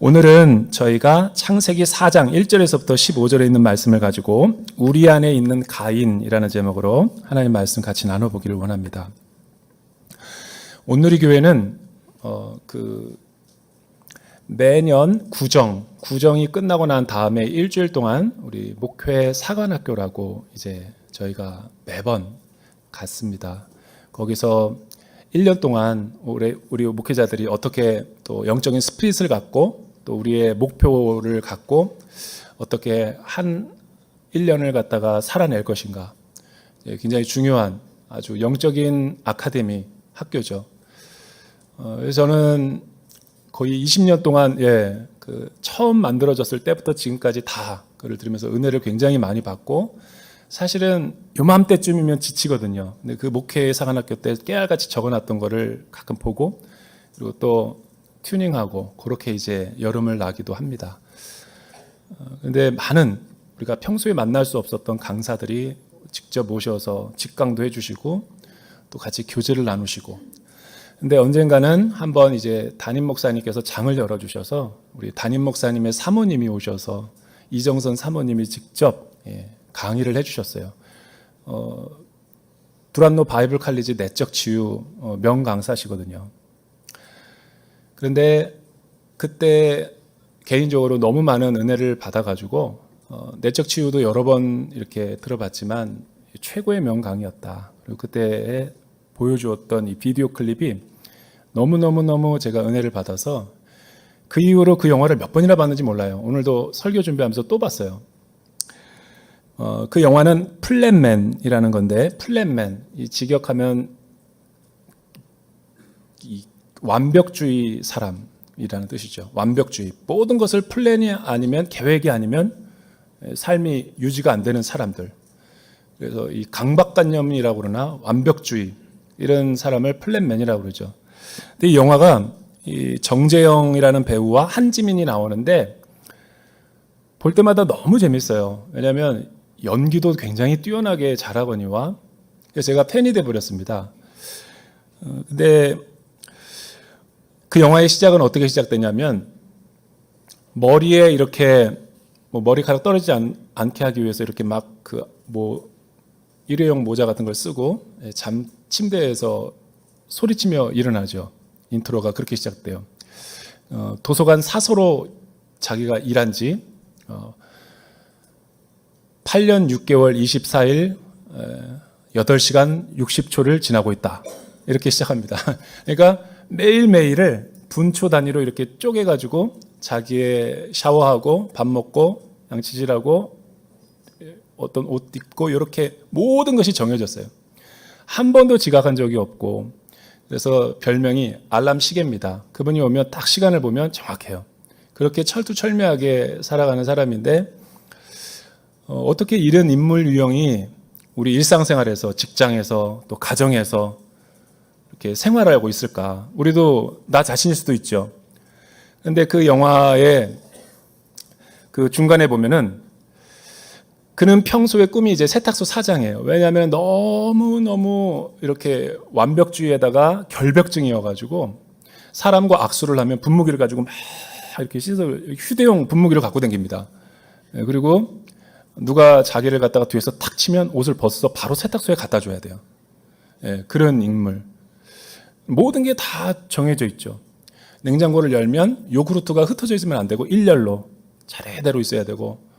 오늘은 저희가 창세기 4장 1절에서부터 15절에 있는 말씀을 가지고 우리 안에 있는 가인이라는 제목으로 하나님 말씀 같이 나눠보기를 원합니다. 온누리 교회는 매년 구정이 끝나고 난 다음에 일주일 동안 우리 목회 사관학교라고 이제 저희가 매번 갔습니다. 거기서 1년 동안 우리 목회자들이 어떻게 또 영적인 스피릿을 갖고 또 우리의 목표를 갖고 어떻게 한 1년을 갖다가 살아낼 것인가, 굉장히 중요한 아주 영적인 아카데미 학교죠. 그래서 저는 거의 20년 동안 처음 만들어졌을 때부터 지금까지 다 그를 들으면서 은혜를 굉장히 많이 받고, 사실은 요맘때쯤이면 지치거든요. 근데 그 목회 사관학교 때 깨알같이 적어놨던 거를 가끔 보고, 그리고 또 튜닝하고 그렇게 이제 여름을 나기도 합니다. 근데 많은 우리가 평소에 만날 수 없었던 강사들이 직접 모셔서 직강도 해주시고 또 같이 교제를 나누시고, 근데 언젠가는 한번 이제 담임 목사님께서 장을 열어주셔서 우리 담임 목사님의 사모님이 오셔서 이정선 사모님이 직접 강의를 해주셨어요. 두란노 바이블 칼리지 내적 치유 명강사시거든요. 그런데 그때 개인적으로 너무 많은 은혜를 받아가지고 내적 치유도 여러 번 이렇게 들어봤지만 최고의 명강이었다. 그리고 그때 보여주었던 이 비디오 클립이 너무너무너무 제가 은혜를 받아서 그 이후로 그 영화를 몇 번이나 봤는지 몰라요. 오늘도 설교 준비하면서 또 봤어요. 그 영화는 플랜맨이라는 건데, 플랜맨, 이 직역하면 이 완벽주의 사람이라는 뜻이죠. 완벽주의. 모든 것을 플랜이 아니면, 계획이 아니면 삶이 유지가 안 되는 사람들. 그래서 이 강박관념이라고 그러나 완벽주의, 이런 사람을 플랜맨이라고 그러죠. 근데 이 영화가 이 정재영이라는 배우와 한지민이 나오는데 볼 때마다 너무 재밌어요. 왜냐하면 연기도 굉장히 뛰어나게 잘하거니와, 그래서 제가 팬이 돼버렸습니다. 근데 그 영화의 시작은 어떻게 시작되냐면, 머리에 이렇게 머리카락 떨어지지 않게 하기 위해서 이렇게 막 일회용 모자 같은 걸 쓰고 침대에서 소리치며 일어나죠. 인트로가 그렇게 시작돼요. 도서관 사서로 자기가 일한 지 8년 6개월 24일 8시간 60초를 지나고 있다. 이렇게 시작합니다. 그러니까 매일매일을 분초 단위로 이렇게 쪼개가지고 자기의 샤워하고 밥 먹고 양치질하고 어떤 옷 입고 이렇게 모든 것이 정해졌어요. 한 번도 지각한 적이 없고, 그래서 별명이 알람 시계입니다. 그분이 오면 딱 시간을 보면 정확해요. 그렇게 철두철미하게 살아가는 사람인데, 어떻게 이런 인물 유형이 우리 일상생활에서, 직장에서, 또 가정에서 이렇게 생활하고 있을까? 우리도 나 자신일 수도 있죠. 그런데 그 영화의 그 중간에 보면은 그는 평소의 꿈이 이제 세탁소 사장이에요. 왜냐하면 너무너무 이렇게 완벽주의에다가 결벽증이어가지고 사람과 악수를 하면 분무기를 가지고 막 이렇게 휴대용 분무기를 갖고 다닙니다. 그리고 누가 자기를 갖다가 뒤에서 탁 치면 옷을 벗어서 바로 세탁소에 갖다 줘야 돼요. 그런 인물. 모든 게 다 정해져 있죠. 냉장고를 열면 요구르트가 흩어져 있으면 안 되고 일렬로 차례대로 있어야 되고,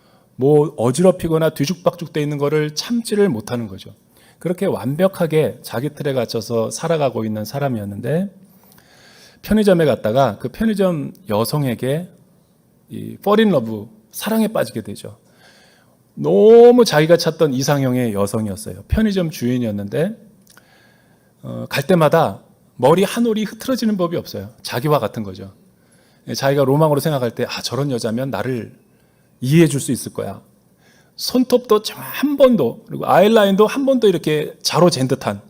어지럽히거나 뒤죽박죽 돼 있는 거를 참지를 못하는 거죠. 그렇게 완벽하게 자기 틀에 갇혀서 살아가고 있는 사람이었는데, 편의점에 갔다가 그 편의점 여성에게 fall in love, 사랑에 빠지게 되죠. 너무 자기가 찾던 이상형의 여성이었어요. 편의점 주인이었는데 갈 때마다 머리 한 올이 흐트러지는 법이 없어요. 자기와 같은 거죠. 자기가 로망으로 생각할 때 저런 여자면 나를 이해해 줄 수 있을 거야. 손톱도 한 번도, 그리고 아이라인도 한 번도 이렇게 자로 잰 듯한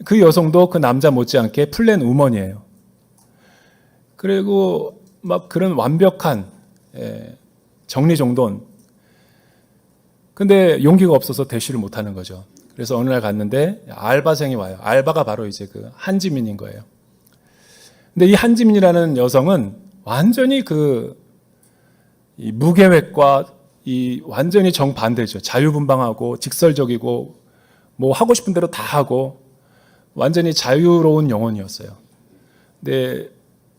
그 여성도 그 남자 못지않게 플랜 우먼이에요. 그리고 막 그런 완벽한 정리정돈. 근데 용기가 없어서 대시를 못하는 거죠. 그래서 어느 날 갔는데 알바생이 와요. 알바가 바로 이제 그 한지민인 거예요. 근데 이 한지민이라는 여성은 완전히 이 무계획과 이 완전히 정반대죠. 자유분방하고 직설적이고 뭐 하고 싶은 대로 다 하고 완전히 자유로운 영혼이었어요. 근데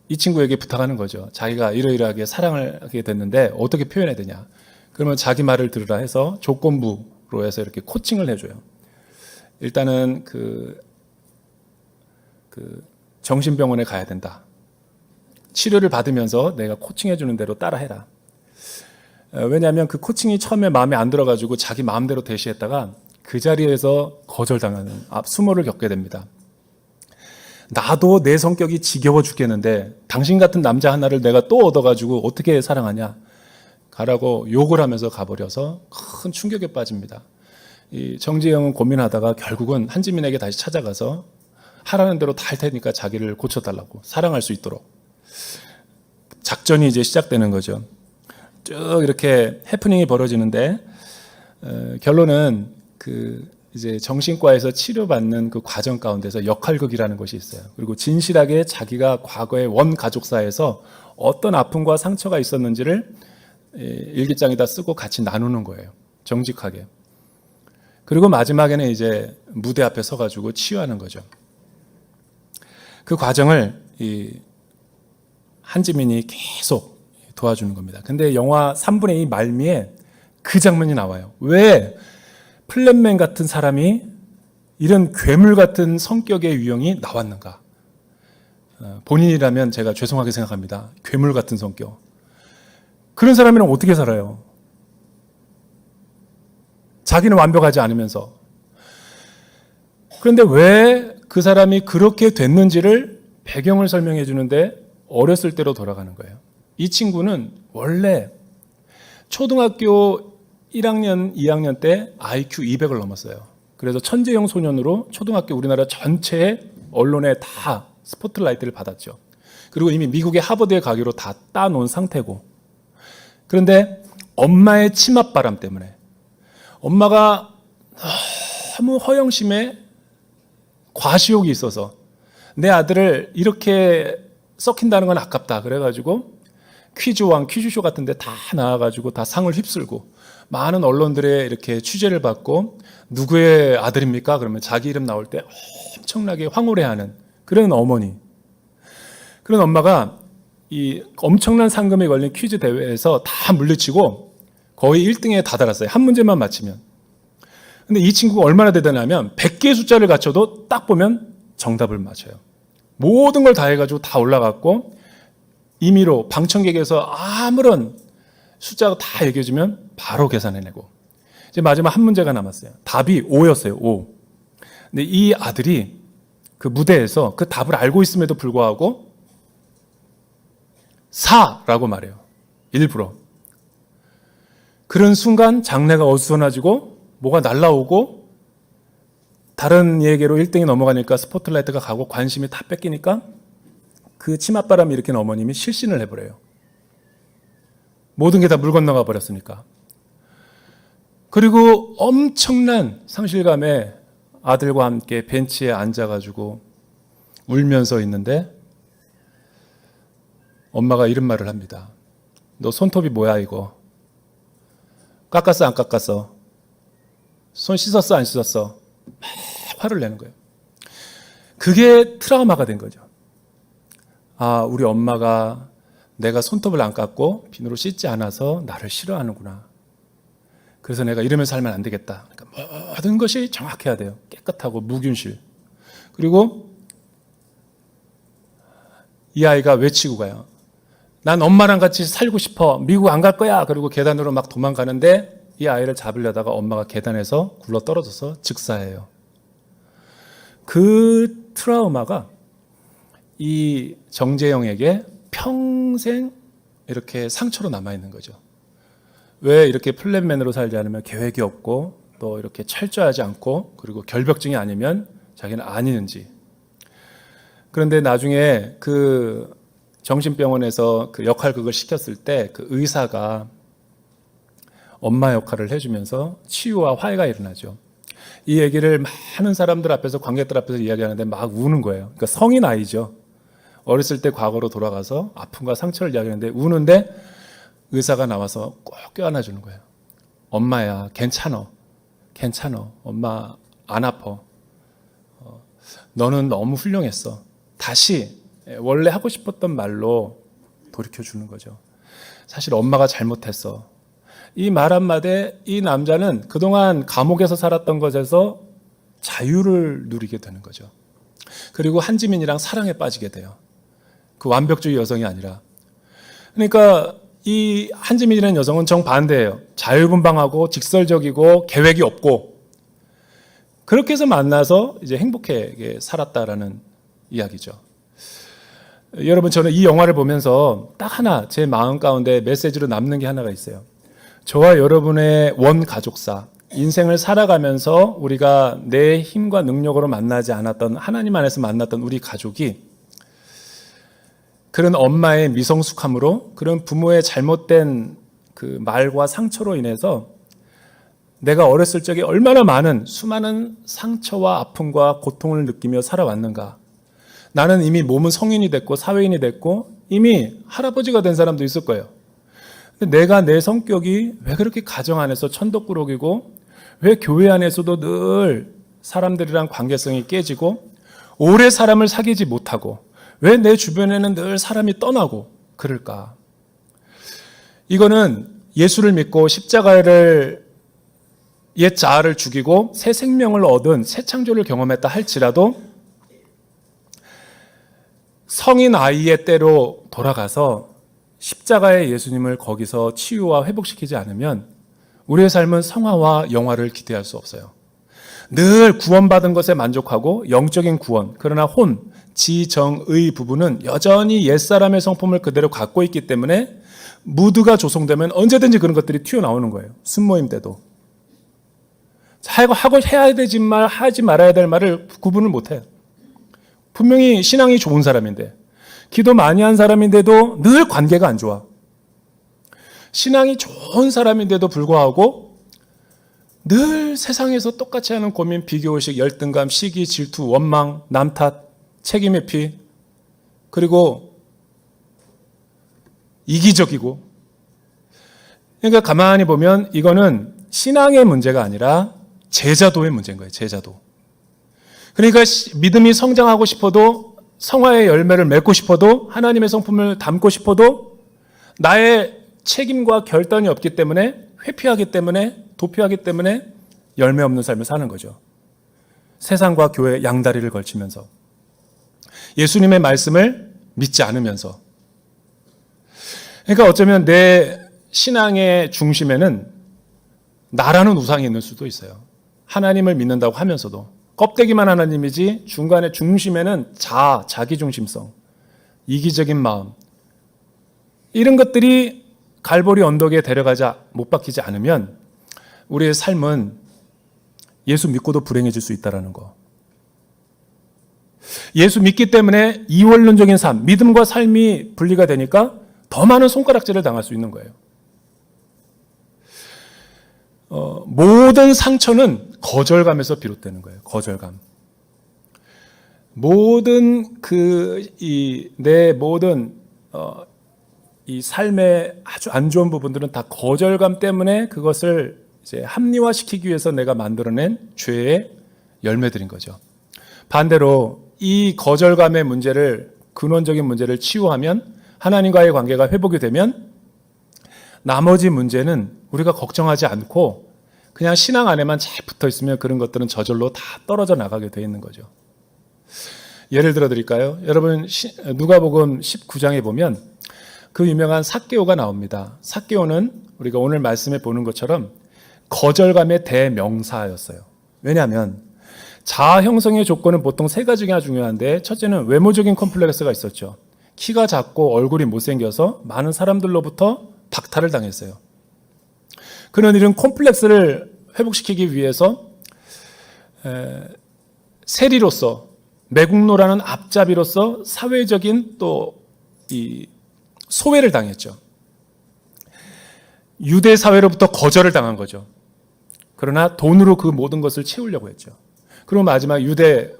이 친구에게 부탁하는 거죠. 자기가 이러이러하게 사랑을 하게 됐는데 어떻게 표현해야 되냐. 그러면 자기 말을 들으라 해서 조건부로 해서 이렇게 코칭을 해줘요. 일단은 정신병원에 가야 된다. 치료를 받으면서 내가 코칭해주는 대로 따라해라. 왜냐하면 그 코칭이 처음에 마음에 안 들어가지고 자기 마음대로 대시했다가 그 자리에서 거절당하는 수모를 겪게 됩니다. 나도 내 성격이 지겨워 죽겠는데 당신 같은 남자 하나를 내가 또 얻어가지고 어떻게 사랑하냐. 가라고 욕을 하면서 가버려서 큰 충격에 빠집니다. 이 정지영은 고민하다가 결국은 한지민에게 다시 찾아가서 하라는 대로 다 할 테니까 자기를 고쳐달라고 사랑할 수 있도록 작전이 이제 시작되는 거죠. 쭉 이렇게 해프닝이 벌어지는데 결론은 이제 정신과에서 치료받는 그 과정 가운데서 역할극이라는 것이 있어요. 그리고 진실하게 자기가 과거의 원 가족사에서 어떤 아픔과 상처가 있었는지를 일기장에다 쓰고 같이 나누는 거예요. 정직하게. 그리고 마지막에는 이제 무대 앞에 서가지고 치유하는 거죠. 그 과정을 한지민이 계속 도와주는 겁니다. 근데 영화 3분의 2 말미에 그 장면이 나와요. 왜 플랫맨 같은 사람이 이런 괴물 같은 성격의 유형이 나왔는가? 본인이라면 제가 죄송하게 생각합니다. 괴물 같은 성격. 그런 사람이랑 어떻게 살아요? 자기는 완벽하지 않으면서. 그런데 왜 그 사람이 그렇게 됐는지를 배경을 설명해 주는데 어렸을 때로 돌아가는 거예요. 이 친구는 원래 초등학교 1학년, 2학년 때 IQ 200을 넘었어요. 그래서 천재형 소년으로 초등학교 우리나라 전체의 언론에 다 스포트라이트를 받았죠. 그리고 이미 미국의 하버드에 가기로 다 따놓은 상태고. 그런데 엄마의 치맛바람 때문에 엄마가 너무 허영심에 과시욕이 있어서 내 아들을 이렇게 썩힌다는 건 아깝다. 그래가지고 퀴즈왕, 퀴즈쇼 같은 데 다 나와가지고 다 상을 휩쓸고 많은 언론들의 이렇게 취재를 받고 누구의 아들입니까? 그러면 자기 이름 나올 때 엄청나게 황홀해하는 그런 어머니. 그런 엄마가 이 엄청난 상금이 걸린 퀴즈 대회에서 다 물리치고 거의 1등에 다다랐어요. 한 문제만 맞히면. 근데 이 친구가 얼마나 대단하면 100개의 숫자를 갖춰도 딱 보면 정답을 맞춰요. 모든 걸 다 해가지고 다 올라갔고 임의로 방청객에서 아무런 숫자가 다 얘기해주면 바로 계산해내고 이제 마지막 한 문제가 남았어요. 답이 5였어요. 5. 근데 이 아들이 그 무대에서 그 답을 알고 있음에도 불구하고 4라고 말해요. 일부러. 그런 순간 장래가 어수선해지고 뭐가 날라오고 다른 얘기로 1등이 넘어가니까 스포트라이트가 가고 관심이 다 뺏기니까 그 치맛바람이 일으킨 어머님이 실신을 해버려요. 모든 게 다 물 건너가 버렸으니까. 그리고 엄청난 상실감에 아들과 함께 벤치에 앉아가지고 울면서 있는데 엄마가 이런 말을 합니다. 너 손톱이 뭐야 이거? 깎았어 안 깎았어? 손 씻었어 안 씻었어? 막 화를 내는 거예요. 그게 트라우마가 된 거죠. 아, 우리 엄마가 내가 손톱을 안 깎고 비누로 씻지 않아서 나를 싫어하는구나. 그래서 내가 이러면서 살면 안 되겠다. 그러니까 모든 것이 정확해야 돼요. 깨끗하고 무균실. 그리고 이 아이가 외치고 가요. 난 엄마랑 같이 살고 싶어. 미국 안 갈 거야. 그리고 계단으로 막 도망가는데 이 아이를 잡으려다가 엄마가 계단에서 굴러 떨어져서 즉사해요. 그 트라우마가 이 정재영에게 평생 이렇게 상처로 남아있는 거죠. 왜 이렇게 플랫맨으로 살지 않으면 계획이 없고 또 이렇게 철저하지 않고 그리고 결벽증이 아니면 자기는 아니는지. 그런데 나중에 그 정신병원에서 그 역할극을 시켰을 때 그 의사가 엄마 역할을 해주면서 치유와 화해가 일어나죠. 이 얘기를 많은 사람들 앞에서 관객들 앞에서 이야기하는데 막 우는 거예요. 그러니까 성인 아이죠. 어렸을 때 과거로 돌아가서 아픔과 상처를 이야기하는데 우는데 의사가 나와서 꼭 껴안아주는 거예요. 엄마야, 괜찮어. 엄마 안 아파. 너는 너무 훌륭했어. 다시 원래 하고 싶었던 말로 돌이켜주는 거죠. 사실 엄마가 잘못했어. 이 말 한마디에 이 남자는 그동안 감옥에서 살았던 것에서 자유를 누리게 되는 거죠. 그리고 한지민이랑 사랑에 빠지게 돼요. 그 완벽주의 여성이 아니라. 그러니까 이 한지민이라는 여성은 정반대예요. 자유분방하고 직설적이고 계획이 없고 그렇게 해서 만나서 이제 행복하게 살았다라는 이야기죠. 여러분, 저는 이 영화를 보면서 딱 하나 제 마음 가운데 메시지로 남는 게 하나가 있어요. 저와 여러분의 원가족사, 인생을 살아가면서 우리가 내 힘과 능력으로 만나지 않았던, 하나님 안에서 만났던 우리 가족이 그런 엄마의 미성숙함으로, 그런 부모의 잘못된 그 말과 상처로 인해서 내가 어렸을 적에 얼마나 많은 수많은 상처와 아픔과 고통을 느끼며 살아왔는가. 나는 이미 몸은 성인이 됐고 사회인이 됐고 이미 할아버지가 된 사람도 있을 거예요. 근데 내가 내 성격이 왜 그렇게 가정 안에서 천덕꾸러기고 왜 교회 안에서도 늘 사람들이랑 관계성이 깨지고 오래 사람을 사귀지 못하고 왜 내 주변에는 늘 사람이 떠나고 그럴까? 이거는 예수를 믿고 십자가를 옛 자아를 죽이고 새 생명을 얻은 새 창조를 경험했다 할지라도 성인 아이의 때로 돌아가서 십자가의 예수님을 거기서 치유와 회복시키지 않으면 우리의 삶은 성화와 영화를 기대할 수 없어요. 늘 구원받은 것에 만족하고 영적인 구원, 그러나 혼, 지, 정, 의 부분은 여전히 옛사람의 성품을 그대로 갖고 있기 때문에 무드가 조성되면 언제든지 그런 것들이 튀어나오는 거예요. 순모임 때도. 하고 해야 되지 말, 하지 말아야 될 말을 구분을 못해요. 분명히 신앙이 좋은 사람인데, 기도 많이 한 사람인데도 늘 관계가 안 좋아. 신앙이 좋은 사람인데도 불구하고 늘 세상에서 똑같이 하는 고민, 비교의식, 열등감, 시기, 질투, 원망, 남 탓, 책임의 피, 그리고 이기적이고. 그러니까 가만히 보면 이거는 신앙의 문제가 아니라 제자도의 문제인 거예요. 제자도. 그러니까 믿음이 성장하고 싶어도, 성화의 열매를 맺고 싶어도, 하나님의 성품을 담고 싶어도 나의 책임과 결단이 없기 때문에, 회피하기 때문에, 도피하기 때문에 열매 없는 삶을 사는 거죠. 세상과 교회 양다리를 걸치면서, 예수님의 말씀을 믿지 않으면서. 그러니까 어쩌면 내 신앙의 중심에는 나라는 우상이 있는 수도 있어요. 하나님을 믿는다고 하면서도 껍데기만 하나님이지 중간에 중심에는 자기 중심성, 이기적인 마음, 이런 것들이 갈보리 언덕에 데려가자 못 박히지 않으면 우리의 삶은 예수 믿고도 불행해질 수 있다는 거. 예수 믿기 때문에 이원론적인 삶, 믿음과 삶이 분리가 되니까 더 많은 손가락질을 당할 수 있는 거예요. 모든 상처는 거절감에서 비롯되는 거예요. 거절감. 모든 내 모든 이 삶의 아주 안 좋은 부분들은 다 거절감 때문에 그것을 이제 합리화시키기 위해서 내가 만들어낸 죄의 열매들인 거죠. 반대로 이 거절감의 문제를, 근원적인 문제를 치유하면, 하나님과의 관계가 회복이 되면 나머지 문제는 우리가 걱정하지 않고 그냥 신앙 안에만 잘 붙어 있으면 그런 것들은 저절로 다 떨어져 나가게 돼 있는 거죠. 예를 들어 드릴까요? 여러분, 누가복음 19장에 보면 그 유명한 삭개오가 나옵니다. 삭개오는 우리가 오늘 말씀에 보는 것처럼 거절감의 대명사였어요. 왜냐하면 자아 형성의 조건은 보통 세 가지가 중요한데, 첫째는 외모적인 컴플렉스가 있었죠. 키가 작고 얼굴이 못생겨서 많은 사람들로부터 박탈을 당했어요. 그런 이런 콤플렉스를 회복시키기 위해서 세리로서, 매국노라는 앞잡이로서 사회적인 또 이 소외를 당했죠. 유대 사회로부터 거절을 당한 거죠. 그러나 돈으로 그 모든 것을 채우려고 했죠. 그리고 마지막 유대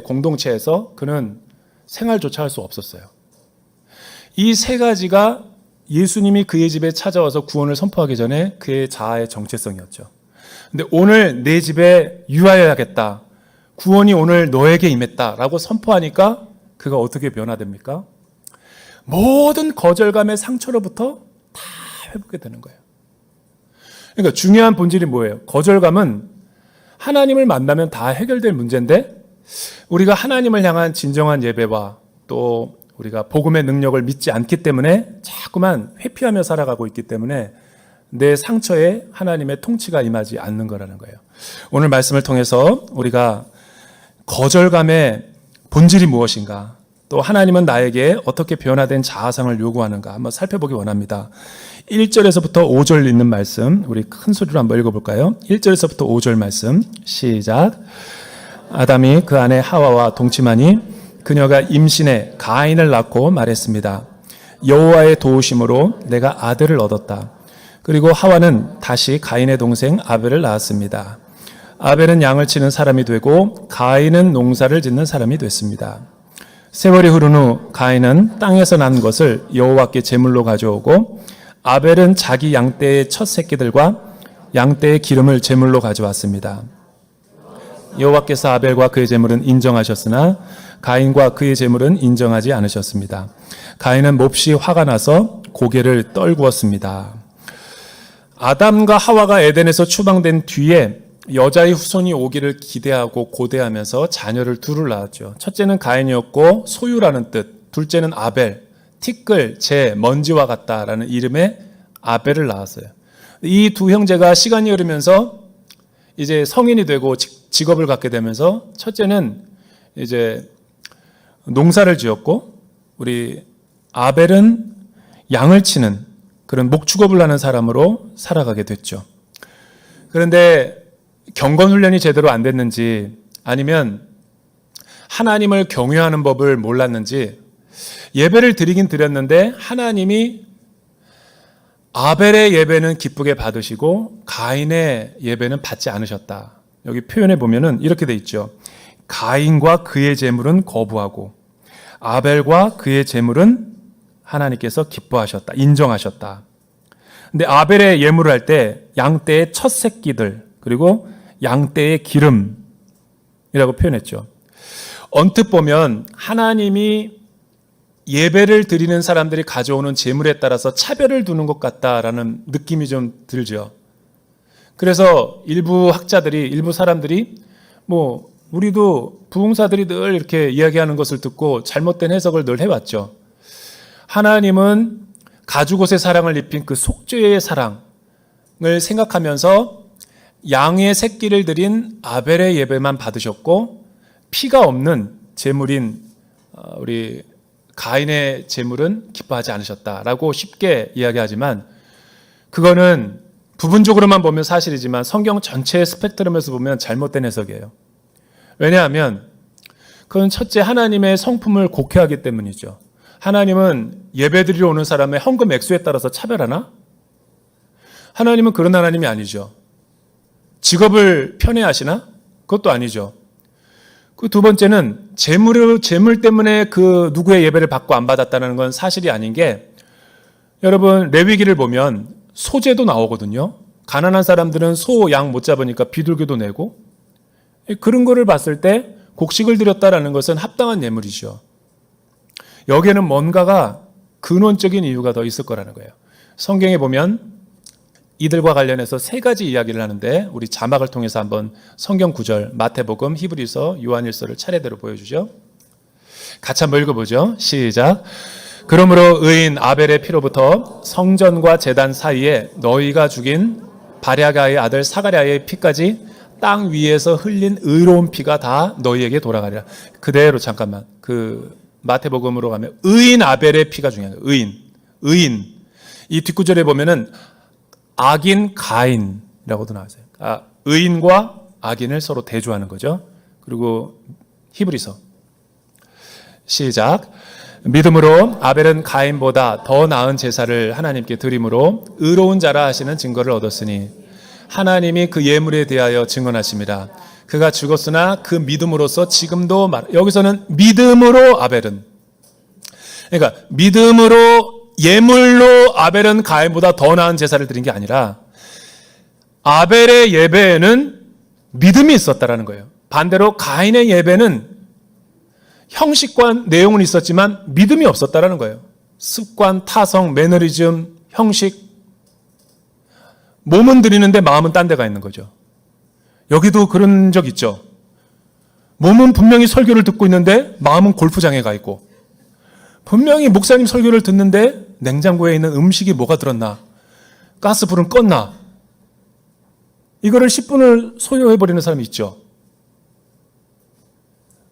공동체에서 그는 생활조차 할 수 없었어요. 이 세 가지가 예수님이 그의 집에 찾아와서 구원을 선포하기 전에 그의 자아의 정체성이었죠. 근데 오늘 내 집에 유하여야겠다. 구원이 오늘 너에게 임했다라고 선포하니까 그가 어떻게 변화됩니까? 모든 거절감의 상처로부터 다 회복이 되는 거예요. 그러니까 중요한 본질이 뭐예요? 거절감은 하나님을 만나면 다 해결될 문제인데 우리가 하나님을 향한 진정한 예배와 또 우리가 복음의 능력을 믿지 않기 때문에 자꾸만 회피하며 살아가고 있기 때문에 내 상처에 하나님의 통치가 임하지 않는 거라는 거예요. 오늘 말씀을 통해서 우리가 거절감의 본질이 무엇인가, 또 하나님은 나에게 어떻게 변화된 자아상을 요구하는가 한번 살펴보기 원합니다. 1절에서부터 5절 있는 말씀 우리 큰 소리로 한번 읽어볼까요? 1절에서부터 5절 말씀 시작. 아담이 그 아내 하와와 동침하니 그녀가 임신해 가인을 낳고 말했습니다. 여호와의 도우심으로 내가 아들을 얻었다. 그리고 하와는 다시 가인의 동생 아벨을 낳았습니다. 아벨은 양을 치는 사람이 되고 가인은 농사를 짓는 사람이 됐습니다. 세월이 흐른 후 가인은 땅에서 난 것을 여호와께 제물로 가져오고 아벨은 자기 양떼의 첫 새끼들과 양떼의 기름을 제물로 가져왔습니다. 여호와께서 아벨과 그의 제물은 인정하셨으나 가인과 그의 제물은 인정하지 않으셨습니다. 가인은 몹시 화가 나서 고개를 떨구었습니다. 아담과 하와가 에덴에서 추방된 뒤에 여자의 후손이 오기를 기대하고 고대하면서 자녀를 둘을 낳았죠. 첫째는 가인이었고 소유라는 뜻, 둘째는 아벨, 티끌, 재, 먼지와 같다라는 이름의 아벨을 낳았어요. 이 두 형제가 시간이 흐르면서 이제 성인이 되고 직업을 갖게 되면서 첫째는 이제 농사를 지었고 우리 아벨은 양을 치는 그런 목축업을 하는 사람으로 살아가게 됐죠. 그런데 경건훈련이 제대로 안 됐는지 아니면 하나님을 경외하는 법을 몰랐는지 예배를 드리긴 드렸는데 하나님이 아벨의 예배는 기쁘게 받으시고 가인의 예배는 받지 않으셨다. 여기 표현해 보면은 이렇게 돼 있죠. 가인과 그의 제물은 거부하고 아벨과 그의 제물은 하나님께서 기뻐하셨다. 인정하셨다. 근데 아벨의 예물을 할 때 양떼의 첫 새끼들 그리고 양떼의 기름이라고 표현했죠. 언뜻 보면 하나님이 예배를 드리는 사람들이 가져오는 제물에 따라서 차별을 두는 것 같다라는 느낌이 좀 들죠. 그래서 일부 학자들이, 일부 사람들이 우리도 부흥사들이 늘 이렇게 이야기하는 것을 듣고 잘못된 해석을 늘 해왔죠. 하나님은 가죽옷의 사랑을 입힌 그 속죄의 사랑을 생각하면서 양의 새끼를 드린 아벨의 예배만 받으셨고 피가 없는 제물인 우리 가인의 제물은 기뻐하지 않으셨다라고 쉽게 이야기하지만 그거는 부분적으로만 보면 사실이지만 성경 전체의 스펙트럼에서 보면 잘못된 해석이에요. 왜냐하면 그건 첫째 하나님의 성품을 곡해하기 때문이죠. 하나님은 예배드리러 오는 사람의 헌금 액수에 따라서 차별하나? 하나님은 그런 하나님이 아니죠. 직업을 편애하시나? 그것도 아니죠. 그 두 번째는 재물 때문에 그 누구의 예배를 받고 안 받았다는 건 사실이 아닌 게 여러분 레위기를 보면 소제도 나오거든요. 가난한 사람들은 소, 양 못 잡으니까 비둘기도 내고 그런 거를 봤을 때 곡식을 드렸다라는 것은 합당한 예물이죠. 여기에는 뭔가가 근원적인 이유가 더 있을 거라는 거예요. 성경에 보면 이들과 관련해서 세 가지 이야기를 하는데 우리 자막을 통해서 한번 성경 구절 마태복음, 히브리서, 요한일서를 차례대로 보여주죠. 같이 한번 읽어보죠. 시작. 그러므로 의인 아벨의 피로부터 성전과 제단 사이에 너희가 죽인 바랴가의 아들 사가랴의 피까지 땅 위에서 흘린 의로운 피가 다 너희에게 돌아가리라. 그대로 잠깐만 그 마태복음으로 가면 의인 아벨의 피가 중요해요. 의인. 이 뒷구절에 보면은 악인 가인이라고도 나와있어요. 의인과 악인을 서로 대조하는 거죠. 그리고 히브리서 시작. 믿음으로 아벨은 가인보다 더 나은 제사를 하나님께 드림으로 의로운 자라 하시는 증거를 얻었으니 하나님이 그 예물에 대하여 증언하십니다. 그가 죽었으나 그 믿음으로써 지금도 여기서는 믿음으로 아벨은, 그러니까 믿음으로 예물로 아벨은 가인보다 더 나은 제사를 드린 게 아니라 아벨의 예배에는 믿음이 있었다라는 거예요. 반대로 가인의 예배는 형식과 내용은 있었지만 믿음이 없었다라는 거예요. 습관, 타성, 매너리즘, 형식, 몸은 드리는데 마음은 딴 데가 있는 거죠. 여기도 그런 적 있죠. 몸은 분명히 설교를 듣고 있는데 마음은 골프장에 가 있고, 분명히 목사님 설교를 듣는데 냉장고에 있는 음식이 뭐가 들었나, 가스불은 껐나, 이거를 10분을 소요해버리는 사람이 있죠.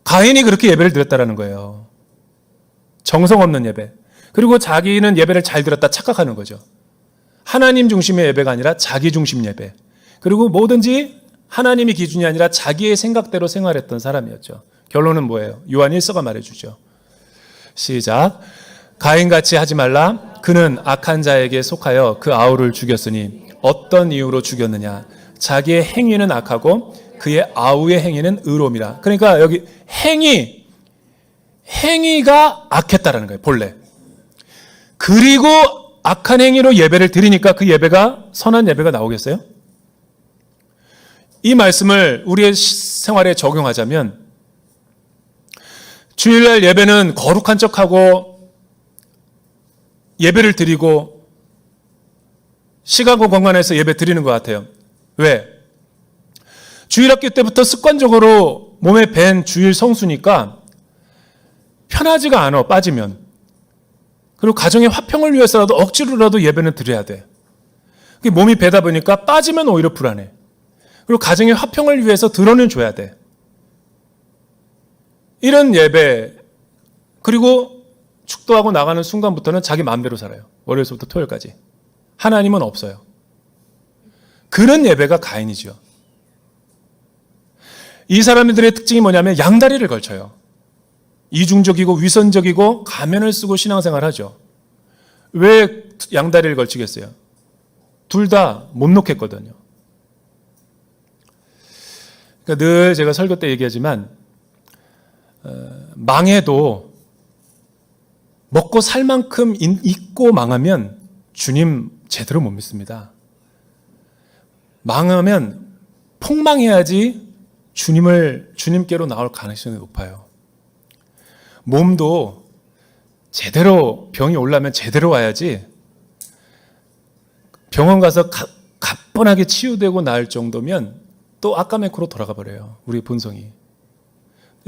가인이 그렇게 예배를 드렸다는 거예요. 정성 없는 예배. 그리고 자기는 예배를 잘 드렸다 착각하는 거죠. 하나님 중심의 예배가 아니라 자기 중심 예배. 그리고 뭐든지 하나님이 기준이 아니라 자기의 생각대로 생활했던 사람이었죠. 결론은 뭐예요? 요한 1서가 말해주죠. 시작. 가인같이 하지 말라. 그는 악한 자에게 속하여 그 아우를 죽였으니 어떤 이유로 죽였느냐. 자기의 행위는 악하고 그의 아우의 행위는 의로움이라. 그러니까 여기 행위가 악했다라는 거예요. 본래. 그리고 악한 행위로 예배를 드리니까 그 예배가 선한 예배가 나오겠어요? 이 말씀을 우리의 생활에 적용하자면 주일날 예배는 거룩한 척하고 예배를 드리고 시간과 공간에서 예배 드리는 것 같아요. 왜? 주일학교 때부터 습관적으로 몸에 밴 주일 성수니까 편하지가 않아, 빠지면. 그리고 가정의 화평을 위해서라도 억지로라도 예배는 드려야 돼. 몸이 배다 보니까 빠지면 오히려 불안해. 그리고 가정의 화평을 위해서 드러는 줘야 돼. 이런 예배, 그리고 축도하고 나가는 순간부터는 자기 마음대로 살아요. 월요일부터 토요일까지. 하나님은 없어요. 그런 예배가 가인이죠. 이 사람들의 특징이 뭐냐면 양다리를 걸쳐요. 이중적이고 위선적이고 가면을 쓰고 신앙생활을 하죠. 왜 양다리를 걸치겠어요? 둘 다 못 놓겠거든요. 그러니까 늘 제가 설교 때 얘기하지만 망해도 먹고 살 만큼 있고 망하면 주님 제대로 못 믿습니다. 망하면 폭망해야지 주님께로 나올 가능성이 높아요. 몸도 제대로 병이 올라면 제대로 와야지 병원 가서 가뿐하게 치유되고 나을 정도면 또 아까메코로 돌아가 버려요. 우리 본성이.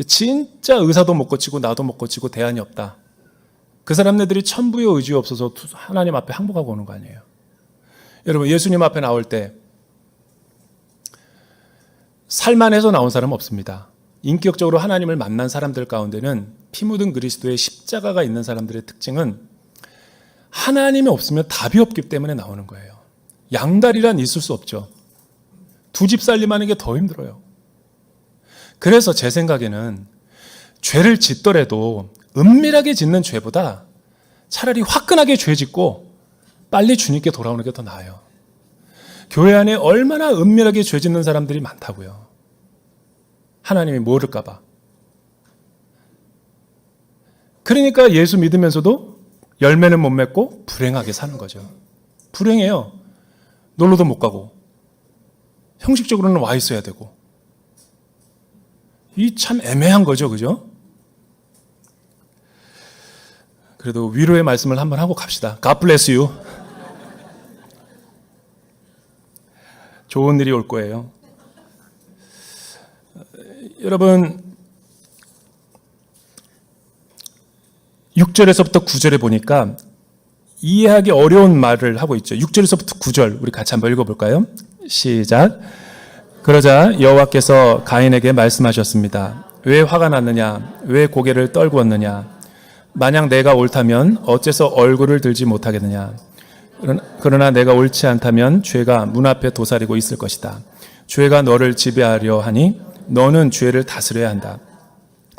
진짜 의사도 못 고치고 나도 못 고치고 대안이 없다. 그 사람들이 천부의 의지 없어서 하나님 앞에 항복하고 오는 거 아니에요. 여러분, 예수님 앞에 나올 때 살만해서 나온 사람은 없습니다. 인격적으로 하나님을 만난 사람들 가운데는 피 묻은 그리스도의 십자가가 있는 사람들의 특징은 하나님이 없으면 답이 없기 때문에 나오는 거예요. 양다리란 있을 수 없죠. 두 집 살림하는 게 더 힘들어요. 그래서 제 생각에는 죄를 짓더라도 은밀하게 짓는 죄보다 차라리 화끈하게 죄 짓고 빨리 주님께 돌아오는 게 더 나아요. 교회 안에 얼마나 은밀하게 죄 짓는 사람들이 많다고요. 하나님이 모를까 봐. 그러니까 예수 믿으면서도 열매는 못 맺고 불행하게 사는 거죠. 불행해요. 놀러도 못 가고 형식적으로는 와 있어야 되고. 이 참 애매한 거죠. 그죠? 그래도 위로의 말씀을 한번 하고 갑시다. God bless you. 좋은 일이 올 거예요. 여러분, 6절에서부터 9절에 보니까 이해하기 어려운 말을 하고 있죠. 6절에서부터 9절 우리 같이 한번 읽어볼까요? 시작. 그러자 여호와께서 가인에게 말씀하셨습니다. 왜 화가 났느냐? 왜 고개를 떨구었느냐? 만약 내가 옳다면 어째서 얼굴을 들지 못하겠느냐? 그러나 내가 옳지 않다면 죄가 문 앞에 도사리고 있을 것이다. 죄가 너를 지배하려 하니 너는 죄를 다스려야 한다.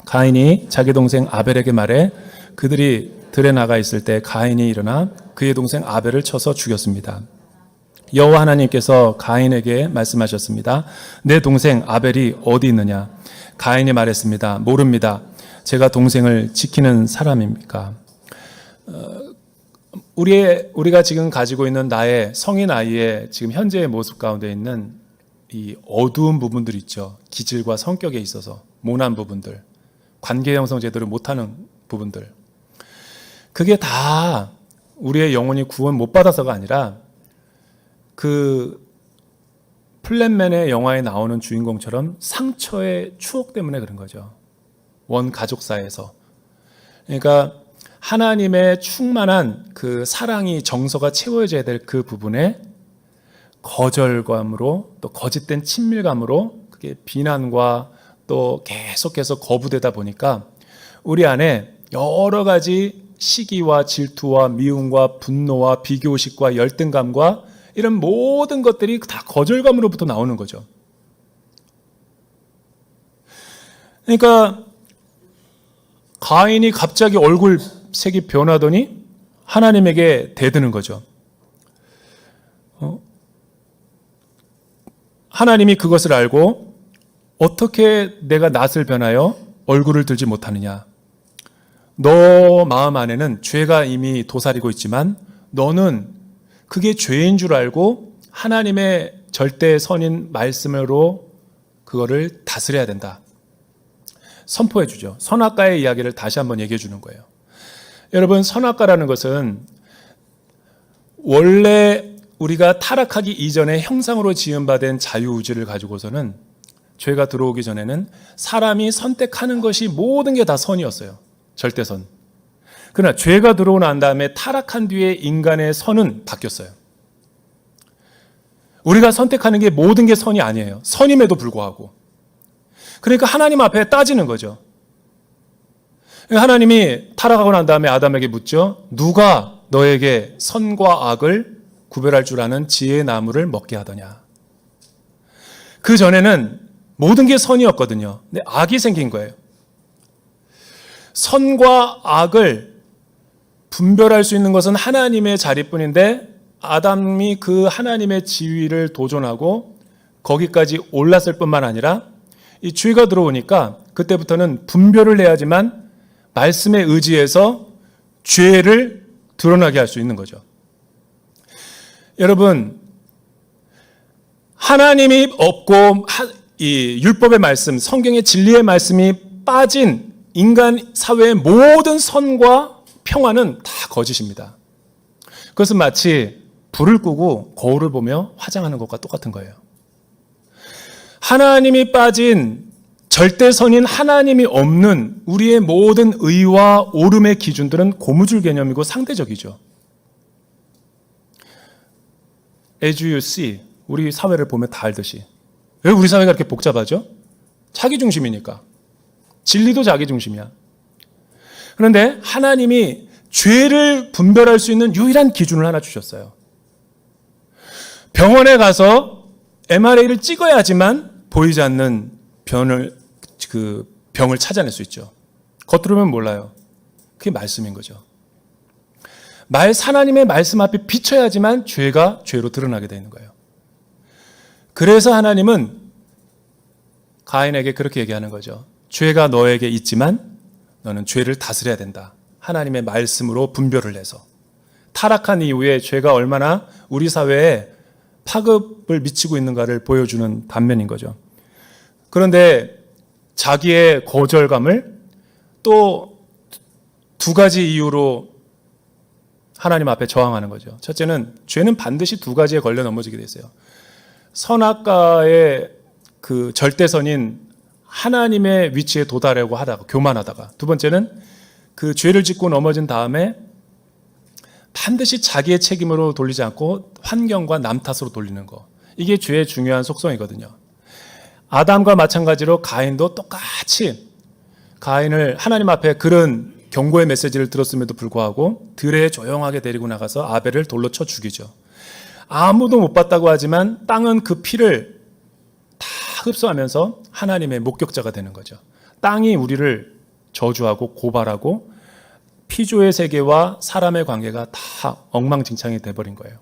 가인이 자기 동생 아벨에게 말해 그들이 들에 나가 있을 때 가인이 일어나 그의 동생 아벨을 쳐서 죽였습니다. 여호와 하나님께서 가인에게 말씀하셨습니다. 내 동생 아벨이 어디 있느냐? 가인이 말했습니다. 모릅니다. 제가 동생을 지키는 사람입니까? 우리가 지금 가지고 있는 나의 성인 아이의 지금 현재의 모습 가운데 있는 이 어두운 부분들 있죠. 기질과 성격에 있어서 모난 부분들, 관계 형성 제대로 못하는 부분들. 그게 다 우리의 영혼이 구원 못 받아서가 아니라 그 플랜맨의 영화에 나오는 주인공처럼 상처의 추억 때문에 그런 거죠. 원 가족사에서. 그러니까 하나님의 충만한 그 사랑이 정서가 채워져야 될 그 부분에 거절감으로 또 거짓된 친밀감으로 그게 비난과 또 계속해서 거부되다 보니까 우리 안에 여러 가지 시기와 질투와 미움과 분노와 비교의식과 열등감과 이런 모든 것들이 다 거절감으로부터 나오는 거죠. 그러니까 가인이 갑자기 얼굴 색이 변하더니 하나님에게 대드는 거죠. 하나님이 그것을 알고 어떻게 내가 낯을 변하여 얼굴을 들지 못하느냐. 너 마음 안에는 죄가 이미 도사리고 있지만 너는 그게 죄인 줄 알고 하나님의 절대 선인 말씀으로 그거를 다스려야 된다. 선포해 주죠. 선악과의 이야기를 다시 한번 얘기해 주는 거예요. 여러분, 선악과라는 것은 원래 우리가 타락하기 이전에 형상으로 지음받은 자유의지를 가지고서는 죄가 들어오기 전에는 사람이 선택하는 것이 모든 게 다 선이었어요. 절대선. 그러나 죄가 들어오고 난 다음에 타락한 뒤에 인간의 선은 바뀌었어요. 우리가 선택하는 게 모든 게 선이 아니에요. 선임에도 불구하고. 그러니까 하나님 앞에 따지는 거죠. 하나님이 타락하고 난 다음에 아담에게 묻죠. 누가 너에게 선과 악을 구별할 줄 아는 지혜의 나무를 먹게 하더냐. 그 전에는 모든 게 선이었거든요. 근데 악이 생긴 거예요. 선과 악을 분별할 수 있는 것은 하나님의 자리뿐인데 아담이 그 하나님의 지위를 도전하고 거기까지 올랐을 뿐만 아니라 이 죄가 들어오니까 그때부터는 분별을 해야지만 말씀에 의지해서 죄를 드러나게 할 수 있는 거죠. 여러분, 하나님이 없고 이 율법의 말씀, 성경의 진리의 말씀이 빠진 인간 사회의 모든 선과 평화는 다 거짓입니다. 그것은 마치 불을 끄고 거울을 보며 화장하는 것과 똑같은 거예요. 하나님이 빠진 절대선인 하나님이 없는 우리의 모든 의와 옳음의 기준들은 고무줄 개념이고 상대적이죠. As you see, 우리 사회를 보면 다 알듯이. 왜 우리 사회가 이렇게 복잡하죠? 자기중심이니까. 진리도 자기중심이야. 그런데 하나님이 죄를 분별할 수 있는 유일한 기준을 하나 주셨어요. 병원에 가서 MRA를 찍어야지만 보이지 않는 병을 찾아낼 수 있죠. 겉으로는 몰라요. 그게 말씀인 거죠. 하나님의 말씀 앞에 비춰야지만 죄가 죄로 드러나게 되는 거예요. 그래서 하나님은 가인에게 그렇게 얘기하는 거죠. 죄가 너에게 있지만 너는 죄를 다스려야 된다. 하나님의 말씀으로 분별을 해서. 타락한 이후에 죄가 얼마나 우리 사회에 파급을 미치고 있는가를 보여주는 단면인 거죠. 그런데 자기의 거절감을 또 두 가지 이유로 하나님 앞에 저항하는 거죠. 첫째는 죄는 반드시 두 가지에 걸려 넘어지게 돼 있어요. 선악과의 그 절대선인 하나님의 위치에 도달하려고 하다가 교만하다가, 두 번째는 그 죄를 짓고 넘어진 다음에 반드시 자기의 책임으로 돌리지 않고 환경과 남 탓으로 돌리는 거. 이게 죄의 중요한 속성이거든요. 아담과 마찬가지로 가인도 똑같이 가인을 하나님 앞에 그런 경고의 메시지를 들었음에도 불구하고 들에 조용하게 데리고 나가서 아벨을 돌로 쳐 죽이죠. 아무도 못 봤다고 하지만 땅은 그 피를 다 흡수하면서 하나님의 목격자가 되는 거죠. 땅이 우리를 저주하고 고발하고 피조의 세계와 사람의 관계가 다 엉망진창이 돼버린 거예요.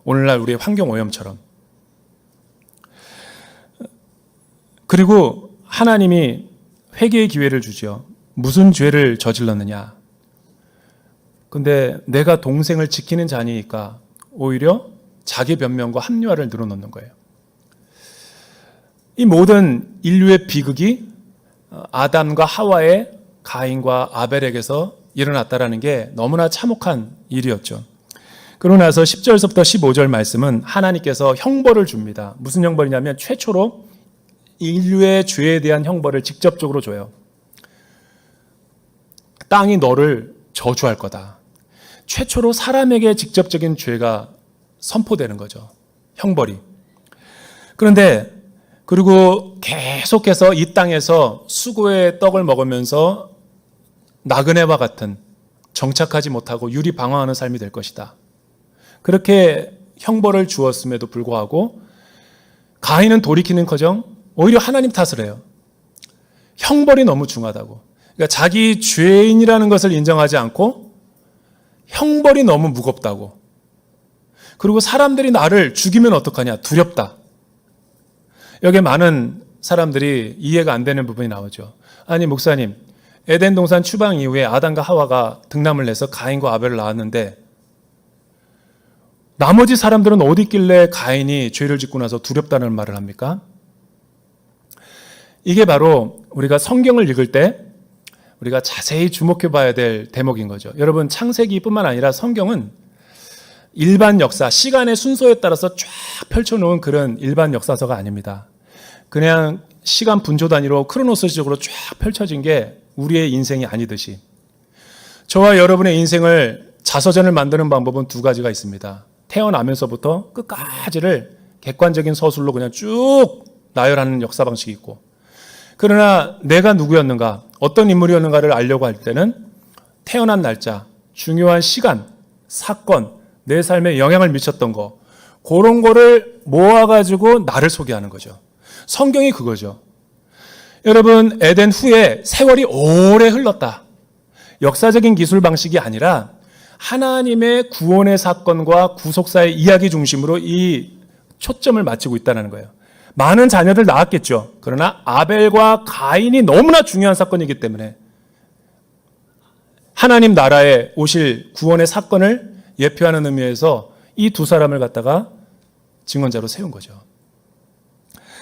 오늘날 우리의 환경오염처럼. 그리고 하나님이 회개의 기회를 주죠. 무슨 죄를 저질렀느냐. 근데 내가 동생을 지키는 자니까 오히려 자기 변명과 합리화를 늘어놓는 거예요. 이 모든 인류의 비극이 아담과 하와의 가인과 아벨에게서 일어났다라는 게 너무나 참혹한 일이었죠. 그러고 나서 10절서부터 15절 말씀은 하나님께서 형벌을 줍니다. 무슨 형벌이냐면 최초로 인류의 죄에 대한 형벌을 직접적으로 줘요. 땅이 너를 저주할 거다. 최초로 사람에게 직접적인 죄가 선포되는 거죠. 형벌이. 그런데 그리고 계속해서 이 땅에서 수고의 떡을 먹으면서 나그네와 같은 정착하지 못하고 유리방황하는 삶이 될 것이다. 그렇게 형벌을 주었음에도 불구하고 가인은 돌이키는커녕 오히려 하나님 탓을 해요. 형벌이 너무 중하다고. 그러니까 자기 죄인이라는 것을 인정하지 않고 형벌이 너무 무겁다고. 그리고 사람들이 나를 죽이면 어떡하냐. 두렵다. 여기에 많은 사람들이 이해가 안 되는 부분이 나오죠. 아니 목사님, 에덴 동산 추방 이후에 아담과 하와가 등남을 해서 가인과 아벨을 낳았는데 나머지 사람들은 어디 있길래 가인이 죄를 짓고 나서 두렵다는 말을 합니까? 이게 바로 우리가 성경을 읽을 때 우리가 자세히 주목해 봐야 될 대목인 거죠. 여러분, 창세기뿐만 아니라 성경은 일반 역사, 시간의 순서에 따라서 쫙 펼쳐놓은 그런 일반 역사서가 아닙니다. 그냥 시간 분조 단위로 크로노스적으로 쫙 펼쳐진 게 우리의 인생이 아니듯이 저와 여러분의 인생을 자서전을 만드는 방법은 두 가지가 있습니다. 태어나면서부터 끝까지를 객관적인 서술로 그냥 쭉 나열하는 역사 방식이 있고, 그러나 내가 누구였는가, 어떤 인물이었는가를 알려고 할 때는 태어난 날짜, 중요한 시간, 사건, 내 삶에 영향을 미쳤던 거, 그런 거를 모아가지고 나를 소개하는 거죠. 성경이 그거죠. 여러분, 에덴 후에 세월이 오래 흘렀다. 역사적인 기술 방식이 아니라 하나님의 구원의 사건과 구속사의 이야기 중심으로 이 초점을 맞추고 있다는 거예요. 많은 자녀들 낳았겠죠. 그러나 아벨과 가인이 너무나 중요한 사건이기 때문에 하나님 나라에 오실 구원의 사건을 예표하는 의미에서 이 두 사람을 갖다가 증언자로 세운 거죠.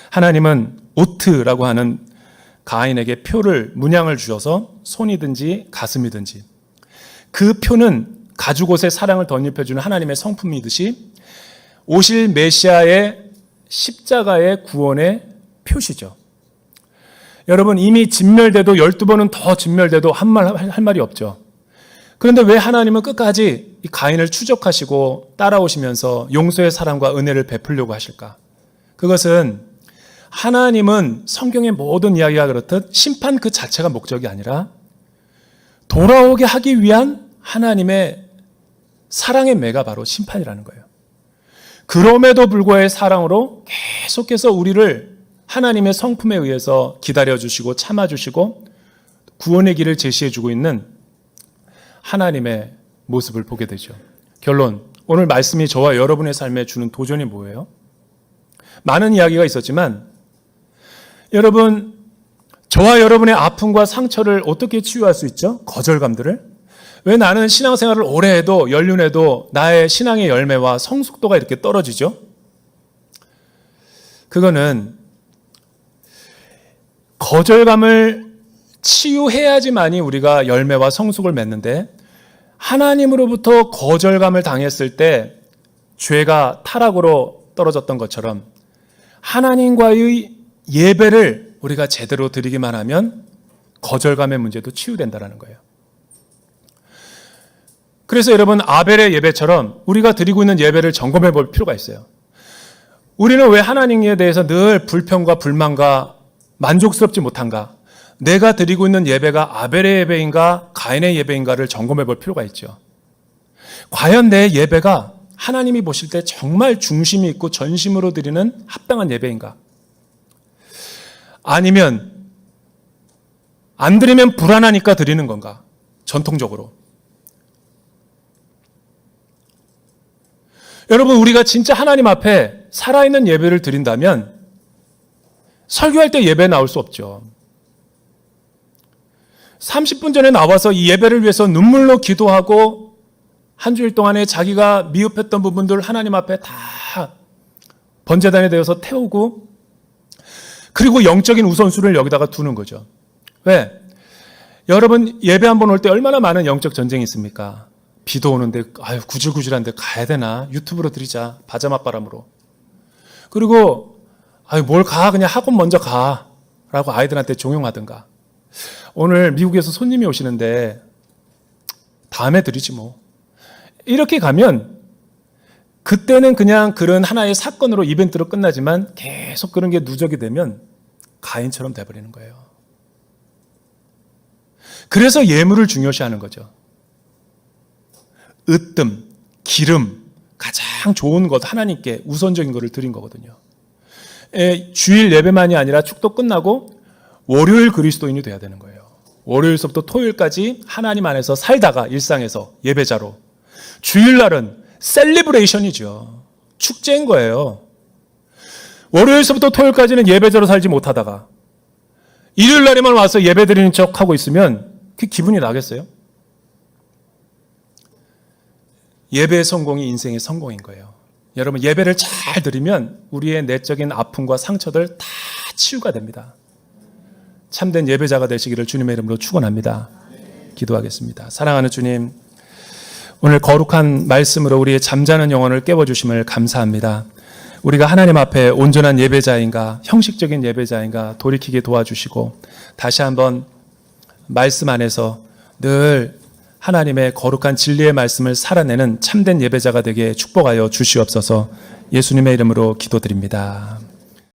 하나님은 오트라고 하는 가인에게 표를, 문양을 주셔서 손이든지 가슴이든지, 그 표는 가죽옷에 사랑을 덧입혀주는 하나님의 성품이듯이 오실 메시아의 십자가의 구원의 표시죠. 여러분, 이미 진멸돼도 12번은 더 진멸돼도 할 말이 없죠. 그런데 왜 하나님은 끝까지 이 가인을 추적하시고 따라오시면서 용서의 사랑과 은혜를 베풀려고 하실까? 그것은 하나님은 성경의 모든 이야기가 그렇듯 심판 그 자체가 목적이 아니라 돌아오게 하기 위한 하나님의 사랑의 매가 바로 심판이라는 거예요. 그럼에도 불구하고 사랑으로 계속해서 우리를 하나님의 성품에 의해서 기다려주시고 참아주시고 구원의 길을 제시해주고 있는 하나님의 모습을 보게 되죠. 결론, 오늘 말씀이 저와 여러분의 삶에 주는 도전이 뭐예요? 많은 이야기가 있었지만 여러분, 저와 여러분의 아픔과 상처를 어떻게 치유할 수 있죠? 거절감들을. 왜 나는 신앙생활을 오래 해도 연륜해도 나의 신앙의 열매와 성숙도가 이렇게 떨어지죠? 그거는 거절감을 치유해야지만이 우리가 열매와 성숙을 맺는데, 하나님으로부터 거절감을 당했을 때 죄가 타락으로 떨어졌던 것처럼 하나님과의 예배를 우리가 제대로 드리기만 하면 거절감의 문제도 치유된다는 거예요. 그래서 여러분, 아벨의 예배처럼 우리가 드리고 있는 예배를 점검해 볼 필요가 있어요. 우리는 왜 하나님에 대해서 늘 불평과 불만과 만족스럽지 못한가? 내가 드리고 있는 예배가 아벨의 예배인가 가인의 예배인가를 점검해 볼 필요가 있죠. 과연 내 예배가 하나님이 보실 때 정말 중심이 있고 전심으로 드리는 합당한 예배인가? 아니면 안 드리면 불안하니까 드리는 건가? 전통적으로. 여러분, 우리가 진짜 하나님 앞에 살아있는 예배를 드린다면 설교할 때 예배 나올 수 없죠. 30분 전에 나와서 이 예배를 위해서 눈물로 기도하고 한 주일 동안에 자기가 미흡했던 부분들 하나님 앞에 다 번제단에 대어서 태우고, 그리고 영적인 우선순위를 여기다가 두는 거죠. 왜? 여러분, 예배 한번 올 때 얼마나 많은 영적 전쟁이 있습니까? 비도 오는데 구질구질한데 가야 되나? 유튜브로 드리자. 바자맛바람으로. 그리고 뭘 가, 그냥 학원 먼저 가 라고 아이들한테 종용하든가. 오늘 미국에서 손님이 오시는데 다음에 드리지 뭐. 이렇게 가면 그때는 그냥 그런 하나의 사건으로, 이벤트로 끝나지만 계속 그런 게 누적이 되면 가인처럼 돼버리는 거예요. 그래서 예물을 중요시하는 거죠. 으뜸, 기름, 가장 좋은 것, 하나님께 우선적인 것을 드린 거거든요. 주일 예배만이 아니라 축도 끝나고 월요일 그리스도인이 돼야 되는 거예요. 월요일서부터 토요일까지 하나님 안에서 살다가 일상에서 예배자로, 주일날은 셀리브레이션이죠. 축제인 거예요. 월요일서부터 토요일까지는 예배자로 살지 못하다가 일요일날에만 와서 예배드리는 척하고 있으면 그 기분이 나겠어요? 예배의 성공이 인생의 성공인 거예요. 여러분, 예배를 잘 드리면 우리의 내적인 아픔과 상처들 다 치유가 됩니다. 참된 예배자가 되시기를 주님의 이름으로 축원합니다. 기도하겠습니다. 사랑하는 주님, 오늘 거룩한 말씀으로 우리의 잠자는 영혼을 깨워주심을 감사합니다. 우리가 하나님 앞에 온전한 예배자인가, 형식적인 예배자인가 돌이키게 도와주시고, 다시 한번 말씀 안에서 늘 하나님의 거룩한 진리의 말씀을 살아내는 참된 예배자가 되게 축복하여 주시옵소서. 예수님의 이름으로 기도드립니다.